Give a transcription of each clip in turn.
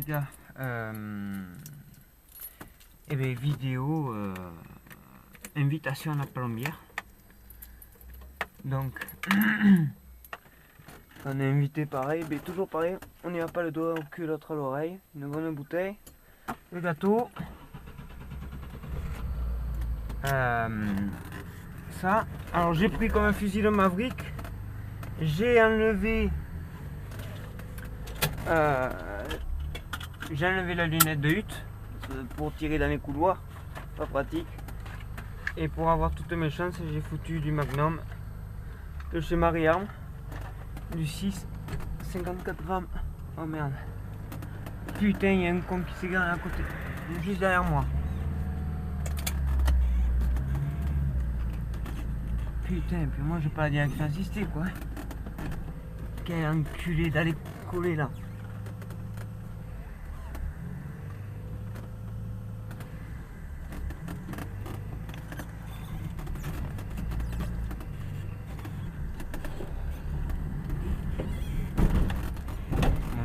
les gars, et bien vidéo invitation à la plombière. Donc on est invité pareil, mais toujours pareil, on n'y a pas le doigt au cul, l'autre à l'oreille, une bonne bouteille, le gâteau, ça. Alors j'ai pris comme un fusil de Maverick, j'ai enlevé la lunette de hutte pour tirer dans les couloirs, pas pratique. Et pour avoir toutes mes chances, j'ai foutu du Magnum de chez Marie-Arme, du 6, 54 grammes. Oh merde. Putain, il y a un con qui s'est garé à côté, juste derrière moi. Putain, puis moi j'ai pas la direction assistée quoi. Quel enculé d'aller coller là.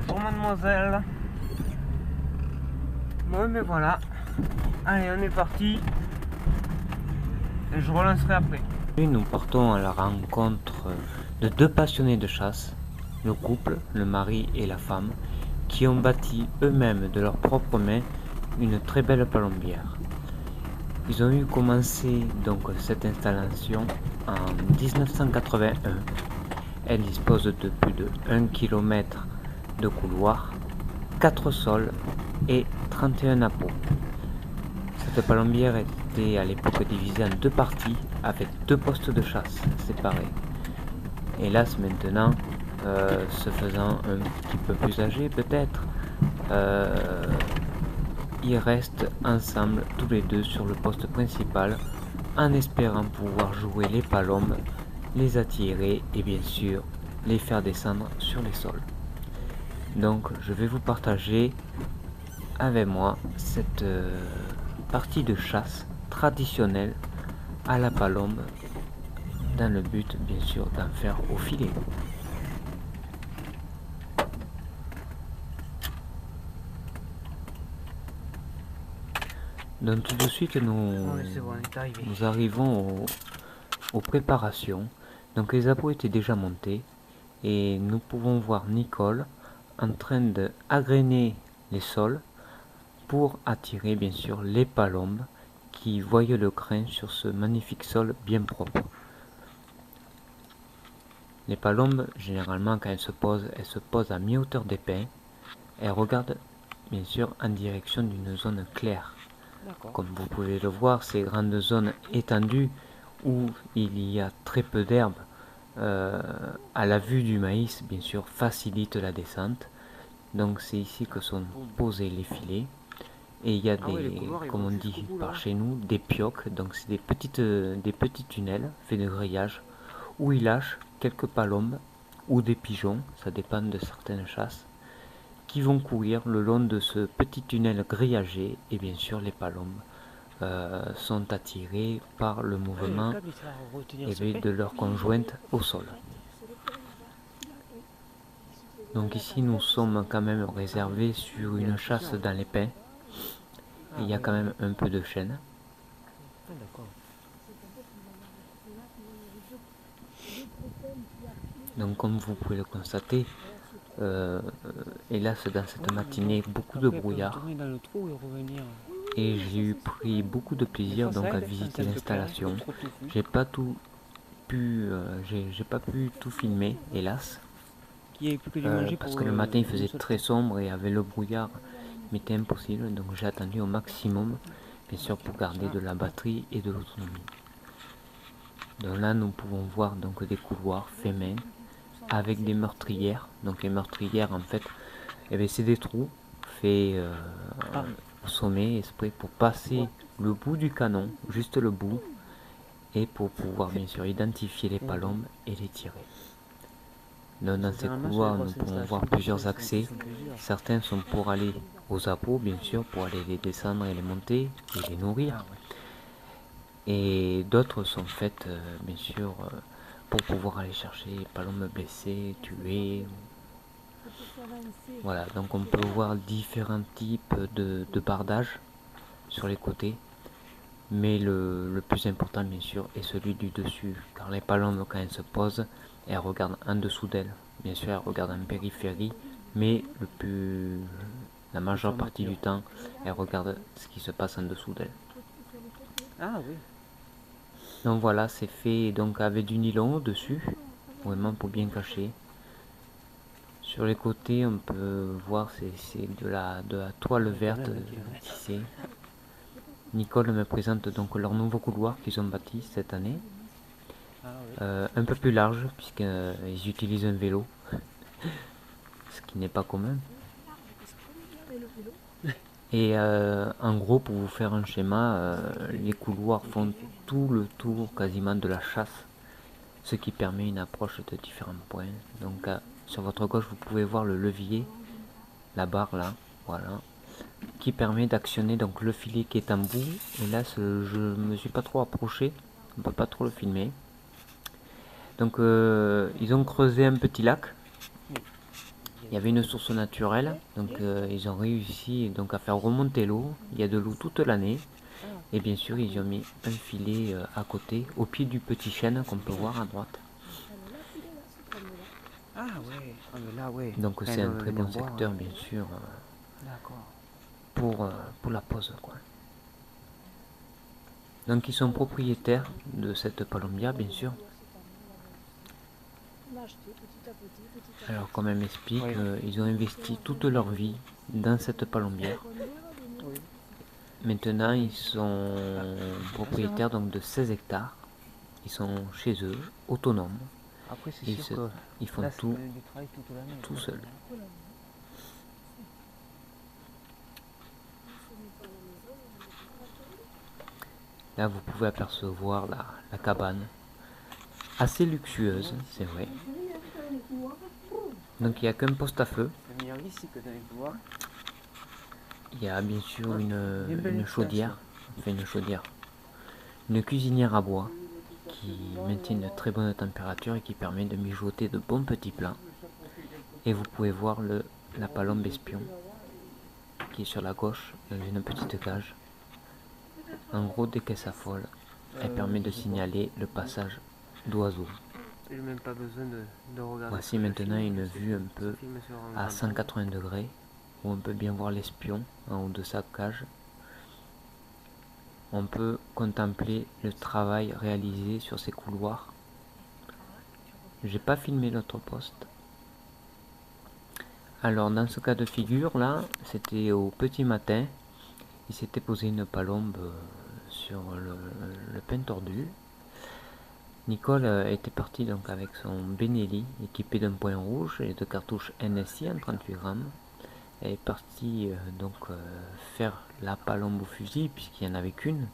Bonjour mademoiselle. Bon mais voilà. Allez on est parti. Et je relancerai après. Nous partons à la rencontre de deux passionnés de chasse, le couple, le mari et la femme, qui ont bâti eux-mêmes de leurs propres mains une très belle palombière. Ils ont eu commencé donc cette installation en 1981. Elle dispose de plus de 1 km de couloir, 4 sols et 31 apôts. Cette palombière était à l'époque divisée en deux parties avec deux postes de chasse séparés. Hélas maintenant, se faisant un petit peu plus âgé peut-être, ils restent ensemble tous les deux sur le poste principal en espérant pouvoir jouer les palombes, les attirer et bien sûr les faire descendre sur les sols. Donc je vais vous partager avec moi cette partie de chasse traditionnelle à la palombe dans le but bien sûr d'en faire au filet. Donc tout de suite nous arrivons aux préparations. Donc les apôts étaient déjà montés et nous pouvons voir Nicole en train d'agréner les sols pour attirer bien sûr les palombes qui voient le grain sur ce magnifique sol bien propre. Les palombes, généralement quand elles se posent à mi-hauteur des pins. Elles regardent bien sûr en direction d'une zone claire. Comme vous pouvez le voir, ces grandes zones étendues où il y a très peu d'herbe à la vue du maïs bien sûr facilite la descente. Donc c'est ici que sont posés les filets. Et il y a comme on dit par chez nous, des pioques. Donc c'est des petits tunnels faits de grillage où ils lâchent quelques palombes ou des pigeons, ça dépend de certaines chasses, qui vont courir le long de ce petit tunnel grillagé. Et bien sûr les palombes sont attirées par le mouvement de leur conjointe au sol. Donc ici nous sommes quand même réservés sur une chasse dans les pins. Il y a quand même un peu de chêne. Donc comme vous pouvez le constater, hélas dans cette matinée beaucoup de brouillard. Et j'ai pris beaucoup de plaisir donc à visiter l'installation. J'ai pas pu tout filmer, hélas. Parce que le matin il faisait très sombre et avec le brouillard il m'était impossible, donc j'ai attendu au maximum bien sûr pour garder de la batterie et de l'autonomie. Donc là nous pouvons voir donc des couloirs faits main avec des meurtrières. Donc les meurtrières en fait c'est des trous faits au sommet exprès pour passer le bout du canon, juste le bout, et pour pouvoir bien sûr identifier les palombes et les tirer. Donc, dans ces couloirs nous pouvons voir plusieurs accès. Certains sont pour aller aux apôts bien sûr, pour aller les descendre et les monter et les nourrir. Et d'autres sont faites bien sûr pour pouvoir aller chercher les palombes blessées, tuées. Voilà, donc on peut voir différents types de bardage sur les côtés. Mais le plus important, bien sûr, est celui du dessus. Car les palombes, quand elles se posent, elles regardent en dessous d'elles. Bien sûr, elles regardent en périphérie, mais la majeure partie du temps, elles regardent ce qui se passe en dessous d'elles. Ah oui. Donc voilà, c'est fait donc avec du nylon au-dessus, vraiment pour bien cacher. Sur les côtés, on peut voir c'est de la toile verte tissée. Nicole me présente donc leur nouveau couloir qu'ils ont bâti cette année. Un peu plus large puisqu'ils utilisent un vélo, ce qui n'est pas commun. Et en gros, pour vous faire un schéma, les couloirs font tout le tour quasiment de la chasse, ce qui permet une approche de différents points. Donc sur votre gauche, vous pouvez voir le levier, la barre là, voilà, qui permet d'actionner donc le filet qui est en bout. Et là, je me suis pas trop approché, on peut pas trop le filmer. Donc ils ont creusé un petit lac. Il y avait une source naturelle, donc ils ont réussi donc à faire remonter l'eau. Il y a de l'eau toute l'année. Et bien sûr, ils ont mis un filet à côté, au pied du petit chêne qu'on peut voir à droite. Ah ouais, ah, mais là ouais. Donc c'est un très bon secteur, bien sûr, pour la pose, quoi. Donc ils sont propriétaires de cette palombière, bien sûr. Alors comme elle m'explique, ils ont investi toute leur vie dans cette palombière. Maintenant ils sont propriétaires donc de 16 hectares. Ils sont chez eux, autonomes. Après, ils font tout seuls. Là vous pouvez apercevoir la cabane. Assez luxueuse, c'est vrai. Donc il n'y a qu'un poste à feu. Il y a bien sûr une chaudière, une cuisinière à bois qui maintient une très bonne température et qui permet de mijoter de bons petits plats. Et vous pouvez voir la palombe espion qui est sur la gauche dans une petite cage. En gros, dès qu'elle s'affole, elle permet de signaler le passage d'oiseaux. J'ai même pas besoin de regarder. Voici maintenant une vue un peu à 180 degrés où on peut bien voir l'espion en haut de sa cage. On peut contempler le travail réalisé sur ces couloirs. J'ai pas filmé l'autre poste. Alors dans ce cas de figure là, c'était au petit matin. Il s'était posé une palombe sur le pin tordu. Nicole était partie donc avec son Benelli équipé d'un point rouge et de cartouches NSI en 38 grammes. Elle est partie faire la palombe au fusil puisqu'il n'y en avait qu'une.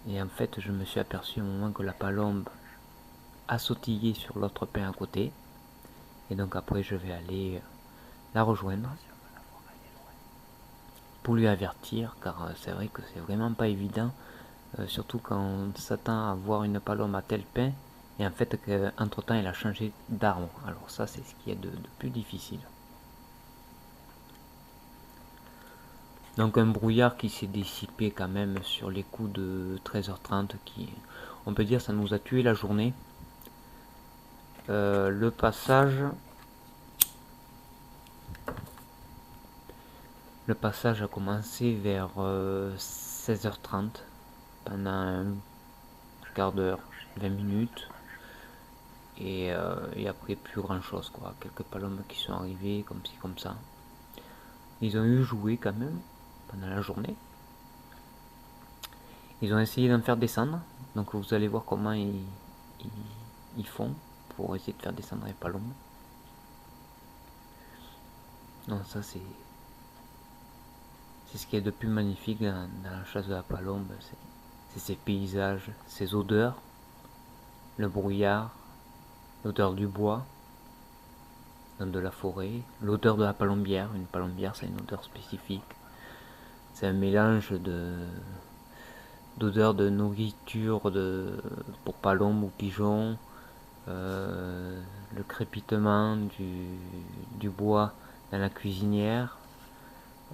Et en fait je me suis aperçu au moment que la palombe a sautillé sur l'autre pin à côté. Et donc après je vais aller la rejoindre pour lui avertir, car c'est vrai que c'est vraiment pas évident. Surtout quand on s'attend à voir une palombe à tel pin et en fait qu'entre temps elle a changé d'arbre. Alors ça c'est ce qui est de plus difficile. Donc un brouillard qui s'est dissipé quand même sur les coups de 13h30 qui, on peut dire, ça nous a tué la journée. Le passage a commencé vers 16h30 pendant un quart d'heure, 20 minutes. Et après plus grand chose quoi, quelques palombes qui sont arrivées comme ci comme ça. Ils ont eu joué quand même pendant la journée. Ils ont essayé d'en faire descendre, donc vous allez voir comment ils font pour essayer de faire descendre les palombes. Non, ça c'est ce qui est de plus magnifique dans la chasse de la palombe, c'est ces paysages, ces odeurs, le brouillard, l'odeur du bois, de la forêt, l'odeur de la palombière. Une palombière, c'est une odeur spécifique. C'est un mélange d'odeurs de nourriture pour palombes ou pigeons, le crépitement du bois dans la cuisinière,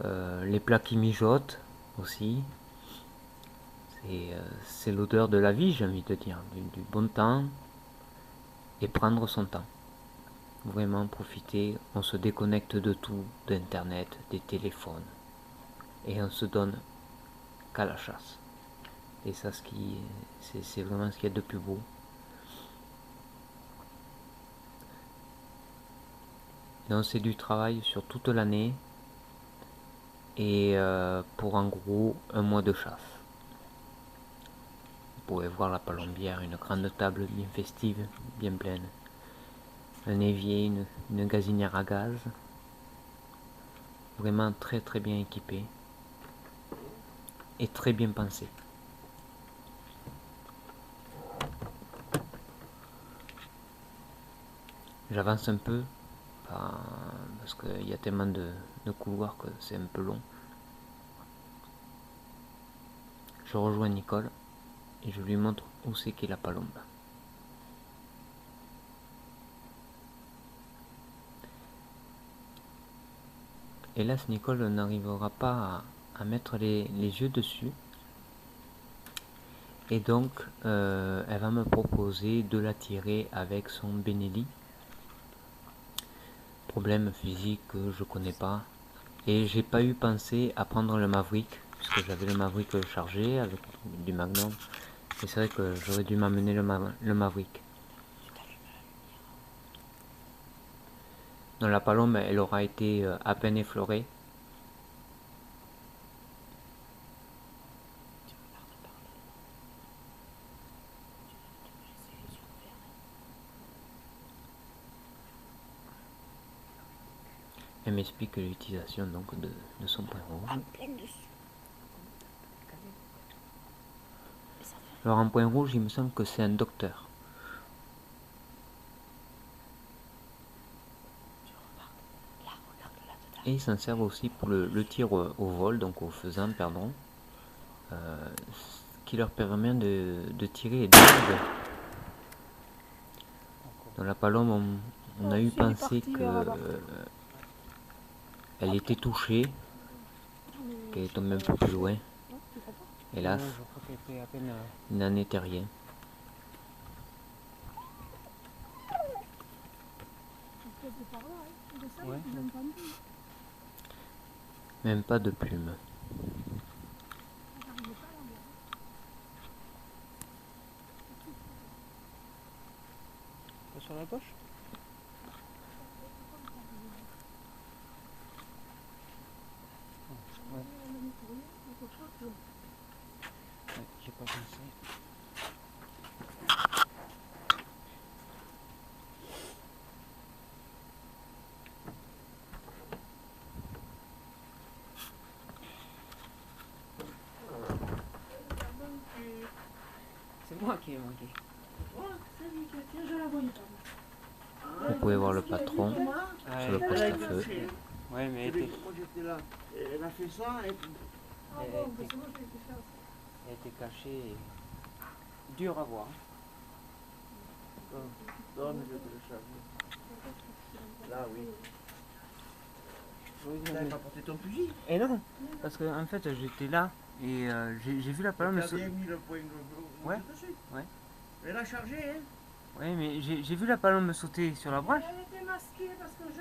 les plats qui mijotent aussi. C'est l'odeur de la vie, j'ai envie de dire, du bon temps, et prendre son temps. Vraiment profiter, on se déconnecte de tout, d'internet, des téléphones, et on se donne qu'à la chasse. Et ça, c'est vraiment ce qu'il y a de plus beau. Donc c'est du travail sur toute l'année, et pour en gros 1 mois de chasse. Vous pouvez voir la palombière, une grande table bien festive, bien pleine. Un évier, une gazinière à gaz. Vraiment très très bien équipé. Et très bien pensé. J'avance un peu, parce qu'il y a tellement de couloirs que c'est un peu long. Je rejoins Nicole et je lui montre où c'est qu'est la palombe. Hélas, Nicole n'arrivera pas à mettre les yeux dessus. Et donc, elle va me proposer de la tirer avec son Benelli. Problème physique que je connais pas. Et j'ai pas eu pensé à prendre le Maverick, puisque j'avais le Maverick chargé avec du Magnum. Et c'est vrai que j'aurais dû m'amener le Maverick. Dans la palombe, elle aura été à peine effleurée. Elle m'explique l'utilisation donc de son point rouge. Alors en point rouge, il me semble que c'est un docteur. Et ils s'en servent aussi pour le tir au vol, donc au faisan, pardon. Ce qui leur permet de tirer les deux. Dans la palombe, on a eu pensé que elle était touchée, qu'elle est tombée un peu plus loin. Hélas, il n'en était rien. Même pas de plume. Sur la gauche. Ouais. Ouais, j'ai pas pensé. C'est moi qui ai manqué. Vous pouvez voir le patron sur le poste à feu. Ouais, mais elle était... Moi j'étais là. Elle a fait ça et puis... Elle était cachée et... Dur à voir. Non, mais je te le charge. Là, oui. Tu n'avais pas porté ton fusil? Et non, parce que en fait j'étais là et j'ai vu la palombe. Tu as bien mis le point Ouais. dessus. Ouais. Elle a chargé, hein? Ouais, mais j'ai vu la palombe sauter sur la branche. Elle était masquée parce que je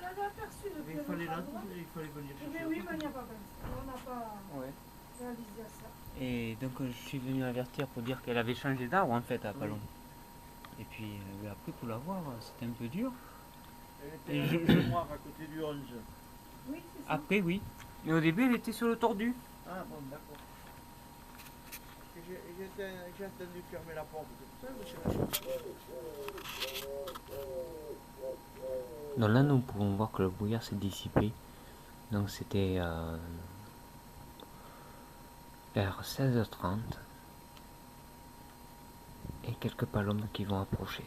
l'avais aperçue depuis Il fallait, il fallait venir mais chercher. oui, mais il n'y a pas pensé. On n'a pas Ouais. réalisé ça. Et donc je suis venu avertir pour dire qu'elle avait changé d'arbre en fait à la palombe. Et puis après pour la voir, c'était un peu dur. Elle était dans le mémoire à côté du 11. Oui, c'est ça. Après oui. Mais au début elle était sur le tordu. Ah bon, d'accord. J'ai attendu fermer la porte. C'est pour ça que je suis là. Donc là, nous pouvons voir que le brouillard s'est dissipé. Donc c'était vers 16h30. Et quelques palombes qui vont approcher.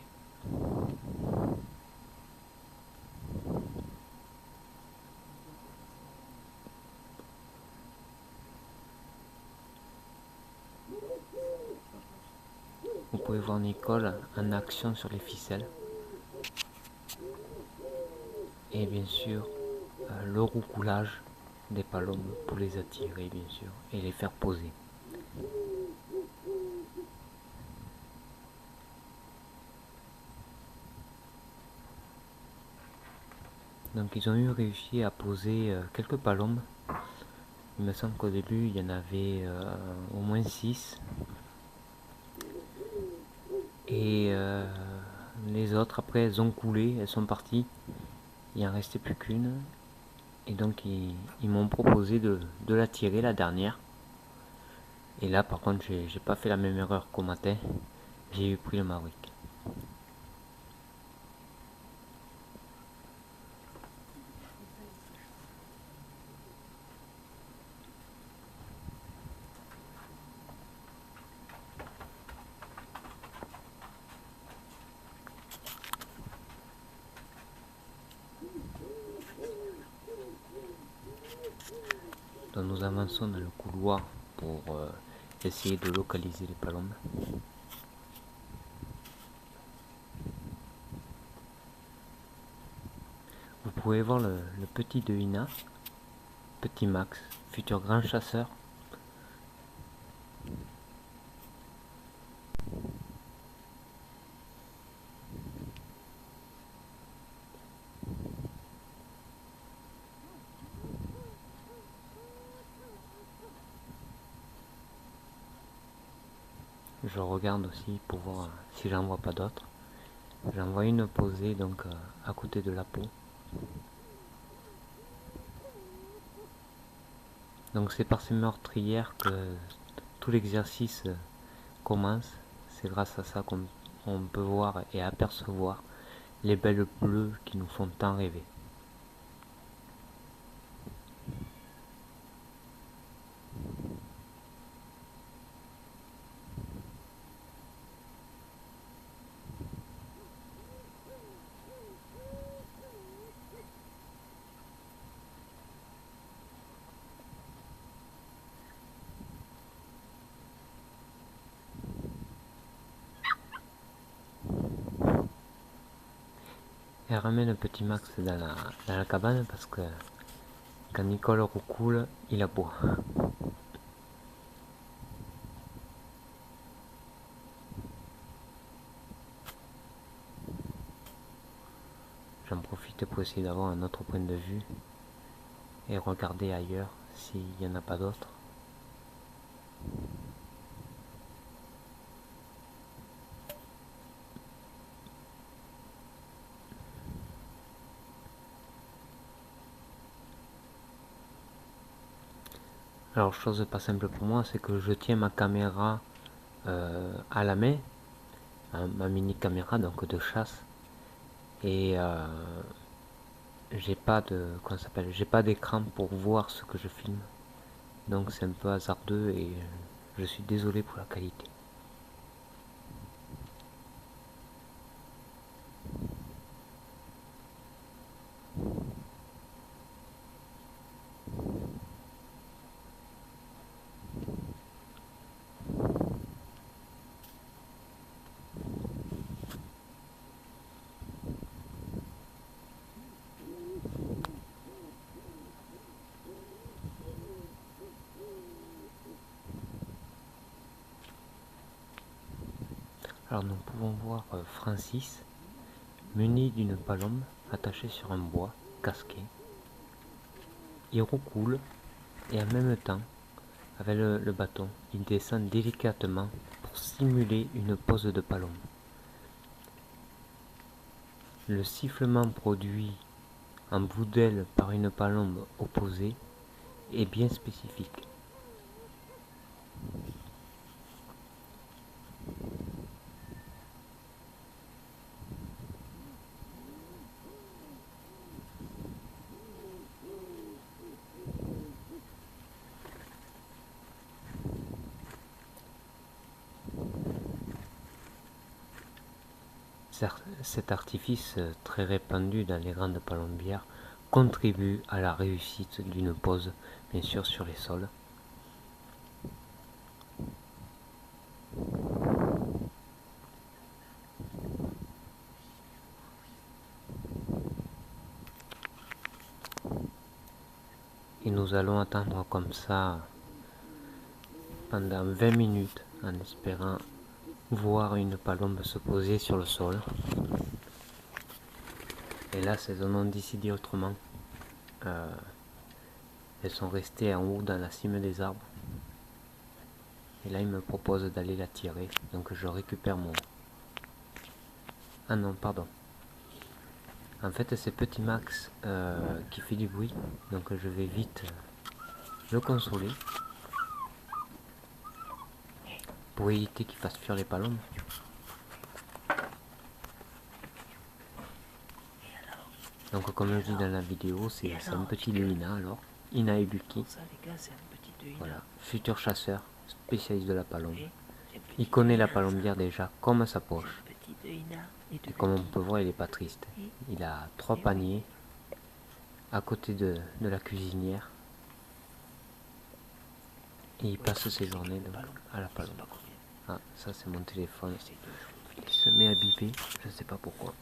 Vous pouvez voir Nicole en action sur les ficelles. Et bien sûr, le roucoulage des palombes pour les attirer, bien sûr, et les faire poser. Donc ils ont eu réussi à poser quelques palombes. Il me semble qu'au début, il y en avait au moins 6. Et les autres, après, elles ont coulé, elles sont parties. Il en restait plus qu'une. Et donc, ils m'ont proposé de la tirer, la dernière. Et là, par contre, j'ai pas fait la même erreur qu'au matin. J'ai eu pris le Mavic. Donc nous avançons dans le couloir pour essayer de localiser les palombes. Vous pouvez voir le petit de Ina, petit Max, futur grand chasseur. Je regarde aussi pour voir si j'en vois pas d'autres. J'en vois une posée donc à côté de la peau. Donc c'est par ces meurtrières que tout l'exercice commence. C'est grâce à ça qu'on peut voir et apercevoir les belles bleues qui nous font tant rêver. Elle ramène le petit Max dans la cabane parce que quand Nicole roucoule, il aboie. J'en profite pour essayer d'avoir un autre point de vue et regarder ailleurs s'il n'y en a pas d'autres. Alors chose pas simple pour moi, c'est que je tiens ma caméra à la main, ma mini caméra donc de chasse, et j'ai pas de j'ai pas d'écran pour voir ce que je filme, donc c'est un peu hasardeux et je suis désolé pour la qualité. Alors nous pouvons voir Francis muni d'une palombe attachée sur un bois casqué. Il roucoule et en même temps, avec le bâton, il descend délicatement pour simuler une pose de palombe. Le sifflement produit en bout d'aile par une palombe opposée est bien spécifique. Cet artifice très répandu dans les grandes palombières contribue à la réussite d'une pose, bien sûr, sur les sols. Et nous allons attendre comme ça pendant 20 minutes en espérant voir une palombe se poser sur le sol. Et là, elles ont décidé autrement. Elles sont restées en haut dans la cime des arbres. Et là, il me propose d'aller la tirer. Donc je récupère mon... Ah non, pardon. En fait, c'est Petit Max qui fait du bruit. Donc je vais vite le consoler. Pour éviter qu'il fasse fuir les palombes. Donc comme je dis dans la vidéo, c'est un petit Ina alors. Ina Ibuki. Voilà, futur chasseur, spécialiste de la palombe. Il connaît la palombière déjà comme sa poche. Et comme on peut voir, il n'est pas triste. Il a 3 paniers à côté de la cuisinière. Et il passe ses journées donc, à la palombe. Ah, ça c'est mon téléphone. Il se met à biper, je ne sais pas pourquoi.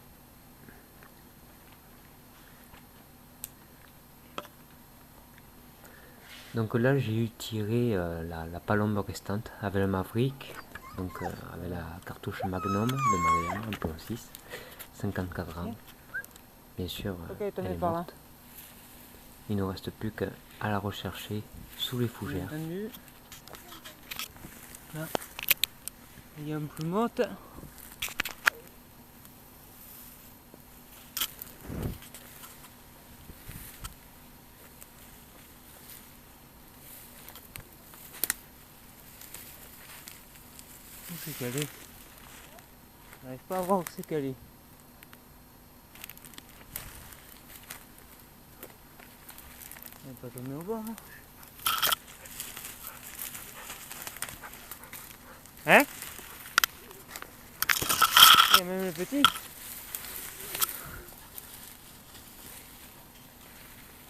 Donc là j'ai eu tiré la palombe restante avec le Maverick, donc avec la cartouche Magnum de Marianne, 1.6, 54 grammes. Bien sûr, elle est morte. Il ne reste plus qu'à la rechercher sous les fougères. Là, il y a une plumotte. Où c'est qu'elle est? Je n'arrive pas à voir où c'est qu'elle est. Elle n'est pas tombée au bord. Hein? Il y a même le petit.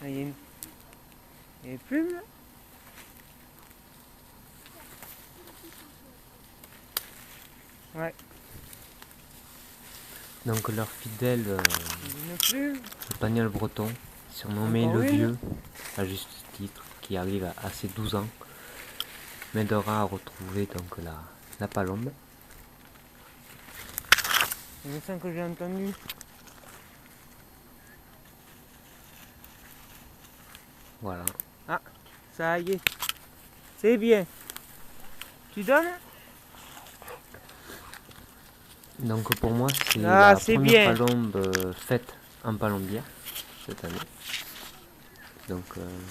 Ah, il y a une plume là. Ouais. Donc leur fidèle le Pagnol breton, surnommé le vieux, à juste titre, qui arrive à ses 12 ans, m'aidera à retrouver donc la palombe. C'est le son que j'ai entendu. Voilà. Ah, ça y est. C'est bien. Tu donnes? Donc pour moi c'est Ah, la c'est première bien. palombe faite en palombière cette année. Donc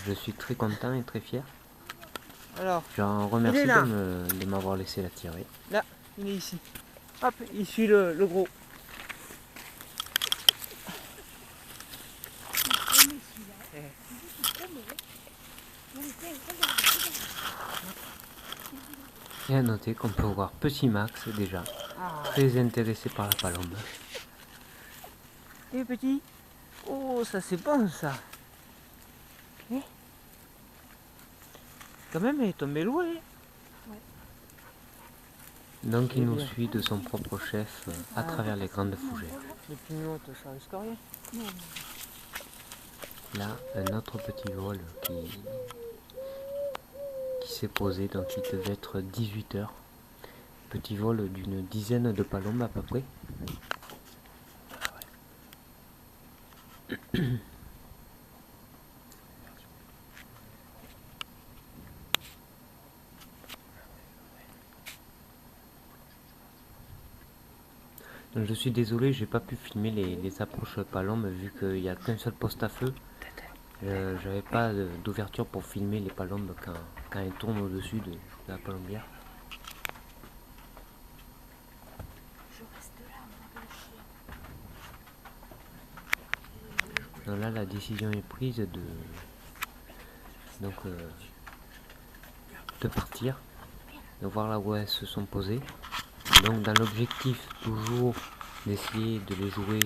je suis très content et très fier. Alors, Je remercie de m'avoir laissé la tirer. là, il est ici. Hop, il suit le gros. Et à noter qu'on peut voir Petit Max déjà, très intéressé par la palombe. Et petit. Oh, ça c'est bon ça. Okay. Quand même, elle est tombée loin. Donc il nous suit de son propre chef à travers les grandes fougères. Les pignottes, ça risque rien. Là, un autre petit vol qui s'est posé, donc il devait être 18 heures. Petit vol d'une dizaine de palombes à peu près. Donc, je suis désolé, j'ai pas pu filmer les approches palombes vu qu'il n'y a qu'un seul poste à feu. J'avais pas d'ouverture pour filmer les palombes quand elles tournent au-dessus de la palombière. Donc là, la décision est prise de partir, de voir là où elles se sont posées. Donc dans l'objectif toujours d'essayer de les jouer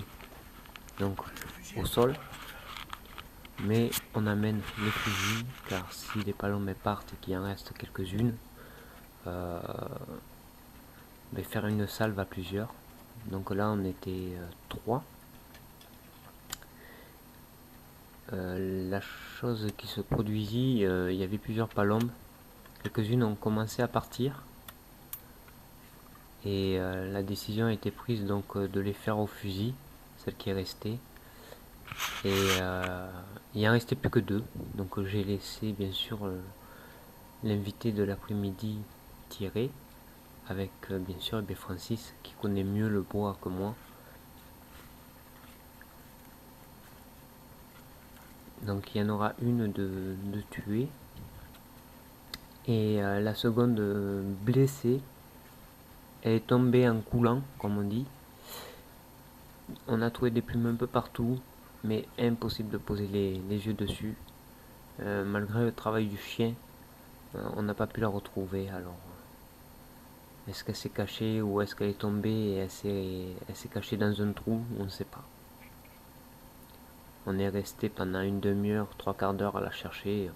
donc au sol, mais on amène les fusils car si les palombes partent et qu'il en reste quelques-unes, faire une salve à plusieurs. Donc là on était 3. la chose qui se produisit, il y avait plusieurs palombes. Quelques-unes ont commencé à partir. Et la décision a été prise donc de les faire au fusil, celle qui est restée. Et il en restait plus que 2. Donc j'ai laissé bien sûr l'invité de l'après-midi tirer. Avec bien sûr Francis qui connaît mieux le bois que moi. Donc il y en aura une de tuée. Et la seconde blessée. Elle est tombée en coulant, comme on dit. On a trouvé des plumes un peu partout, mais impossible de poser les yeux dessus. Malgré le travail du chien, on n'a pas pu la retrouver. Alors, est-ce qu'elle s'est cachée ou est-ce qu'elle est tombée et elle s'est cachée dans un trou? On ne sait pas. On est resté pendant une demi-heure, 3/4 d'heure à la chercher.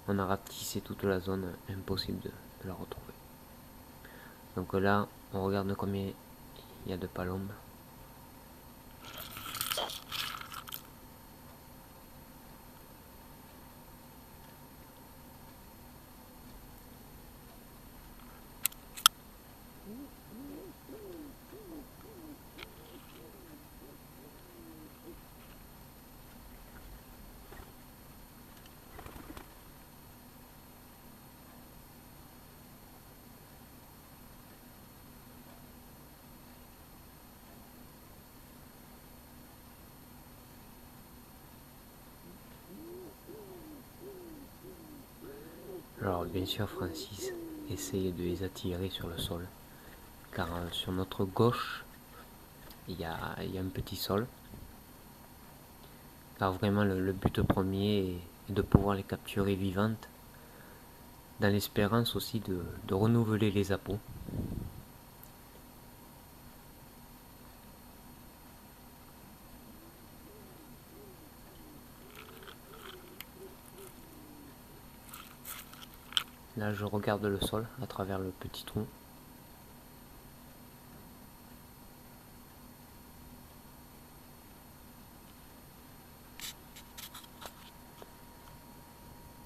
On a ratissé toute la zone, impossible de la retrouver. Donc là, on regarde combien il y a de palombes. Alors bien sûr Francis essaye de les attirer sur le sol, car sur notre gauche il y a un petit sol, car vraiment le but premier est de pouvoir les capturer vivantes, dans l'espérance aussi de renouveler les appâts. Là je regarde le sol à travers le petit trou.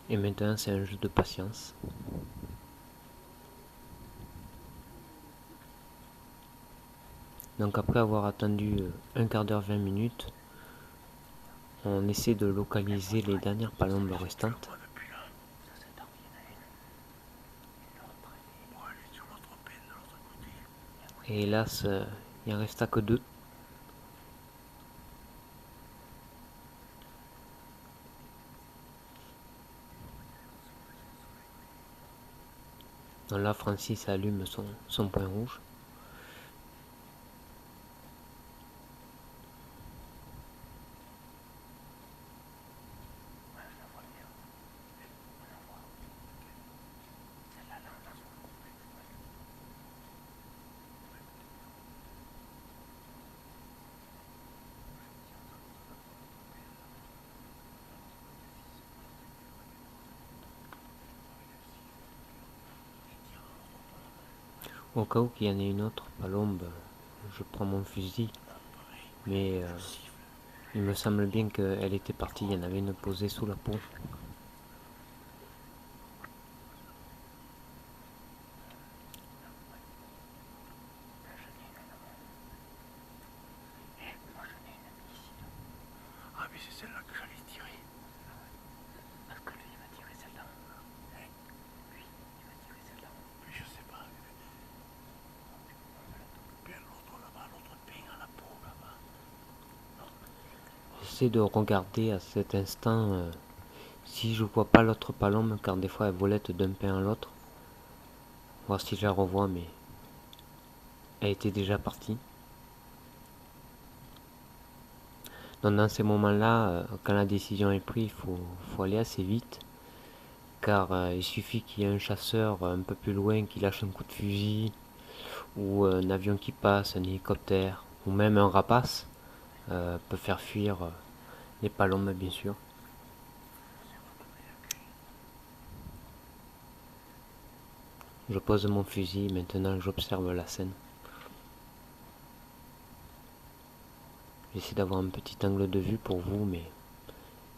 Et maintenant c'est un jeu de patience. Donc après avoir attendu 1/4 d'heure, 20 minutes, on essaie de localiser les dernières palombes restantes. Et hélas, il en resta que 2. Donc là, Francis allume son point rouge. Au cas où qu'il y en ait une autre palombe, je prends mon fusil. Mais il me semble bien qu'elle était partie, il y en avait une posée sous la peau. Ah mais c'est celle-là que j'allais tirer. Parce que lui il va tirer celle-là. Lui il va tirer celle-là. Mais je sais pas. Bien l'autre là-bas, l'autre pain à la peau là-bas. J'essaie de regarder à cet instant si je vois pas l'autre palombe, car des fois elle volette d'un pain à l'autre. Voir si je la revois, mais elle était déjà partie. Donc dans ces moments-là, quand la décision est prise, il faut aller assez vite, car il suffit qu'il y ait un chasseur un peu plus loin qui lâche un coup de fusil, ou un avion qui passe, un hélicoptère, ou même un rapace peut faire fuir les palombes bien sûr. Je pose mon fusil, maintenant j'observe la scène. J'essaie d'avoir un petit angle de vue pour vous, mais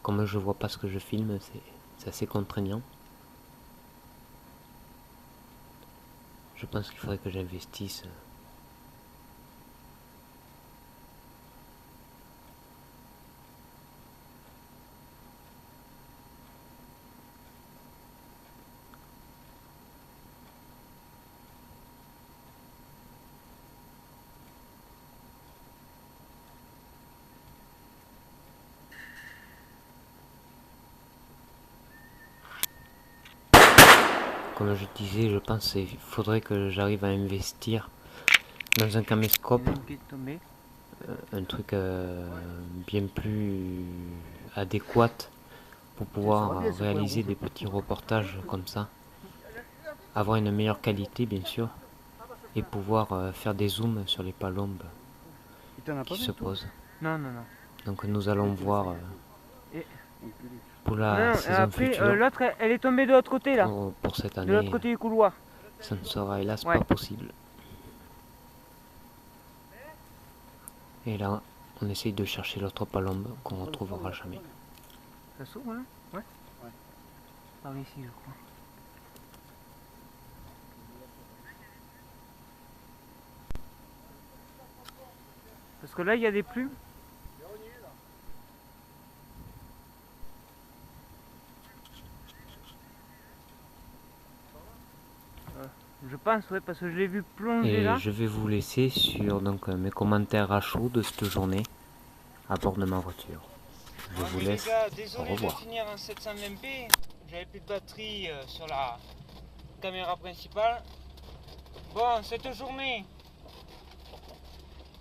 comme je vois pas ce que je filme, c'est assez contraignant. Je pense qu'il faudrait que j'investisse. Comme je disais, je pense qu'il faudrait que j'arrive à investir dans un caméscope, un truc bien plus adéquat pour pouvoir réaliser des petits reportages comme ça, avoir une meilleure qualité bien sûr, et pouvoir faire des zooms sur les palombes qui se posent. Non, non, non. Donc nous allons voir pour la saison future. L'autre, elle est tombée de l'autre côté là. Pour cette année, De l'autre côté du couloir. ça ne sera hélas Ouais. pas possible. Et là, on essaye de chercher l'autre palombe qu'on ne retrouvera jamais. Ça s'ouvre là? Ouais. Par ici, je crois. Parce que là, il y a des plumes. Je pense, ouais, parce que je l'ai vu plonger Et là. je vais vous laisser sur donc mes commentaires à chaud de cette journée à bord de ma voiture. Je vous laisse. Les gars, Au désolé de revoir. finir en 720p. J'avais plus de batterie sur la caméra principale. Bon, cette journée,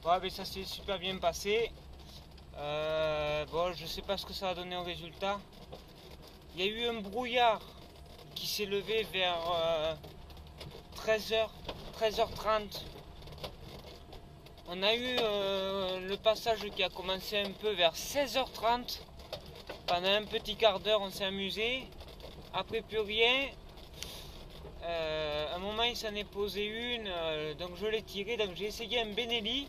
ouais, mais ça s'est super bien passé. Bon, je sais pas ce que ça va donner au résultat. Il y a eu un brouillard qui s'est levé vers 13h30. On a eu le passage qui a commencé un peu vers 16h30. Pendant un petit quart d'heure, on s'est amusé. Après, plus rien. À un moment, il s'en est posé une. Donc, je l'ai tiré. Donc, j'ai essayé un Benelli.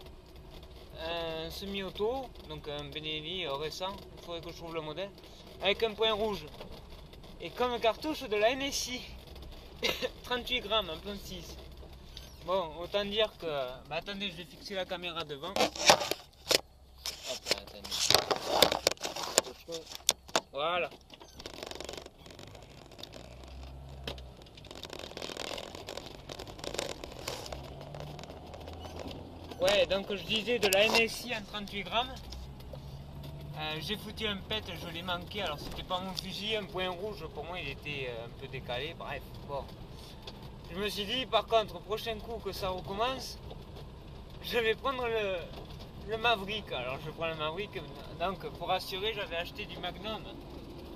Un semi-auto. Donc, un Benelli récent. Il faudrait que je trouve le modèle. Avec un point rouge. Et comme cartouche de la NSI. 38 grammes, un plan 6. Bon, autant dire que... Bah, attendez, je vais fixer la caméra devant. Hop là, attendez. Voilà. Ouais, donc je disais de la NSI en 38 grammes. J'ai foutu un pet, je l'ai manqué. Alors c'était pas mon fusil, un point rouge pour moi il était un peu décalé. Bref, bon. Je me suis dit par contre, prochain coup que ça recommence, je vais prendre le Maverick. Alors je prends le Maverick. Donc pour assurer, j'avais acheté du Magnum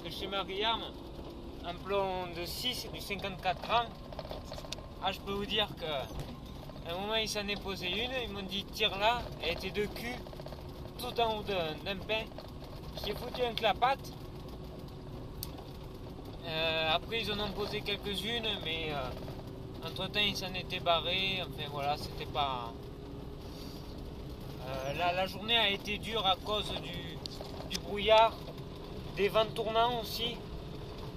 de chez Marie-Arme. Un plomb de 6 et du 54 grammes. Ah, je peux vous dire que à un moment il s'en est posé une, ils m'ont dit tire là, elle était de cul, tout en haut d'un pain. J'ai foutu un clapate. Après ils en ont posé quelques-unes, mais entre temps ils s'en étaient barrés. Enfin voilà, c'était pas... la journée a été dure à cause du brouillard, des vents tournants aussi.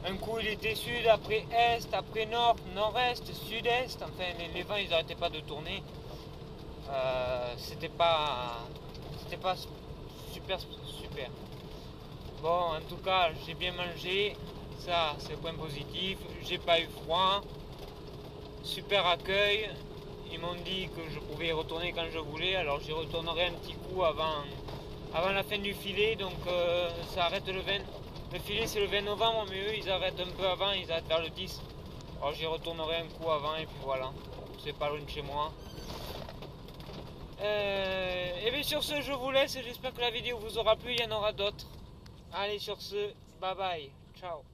Un coup il était sud, après est, après nord, nord-est, sud-est. Enfin les vents ils n'arrêtaient pas de tourner. C'était pas super. Bon, en tout cas j'ai bien mangé, ça c'est le point positif. J'ai pas eu froid, super accueil. Ils m'ont dit que je pouvais y retourner quand je voulais, alors j'y retournerai un petit coup avant la fin du filet. Donc ça arrête le 20. Le filet c'est le 20 novembre, mais eux ils arrêtent un peu avant, ils arrêtent vers le 10. Alors j'y retournerai un coup avant et puis voilà, c'est pas loin de chez moi. Et bien sur ce je vous laisse, j'espère que la vidéo vous aura plu, il y en aura d'autres. Allez sur ce, bye bye, ciao.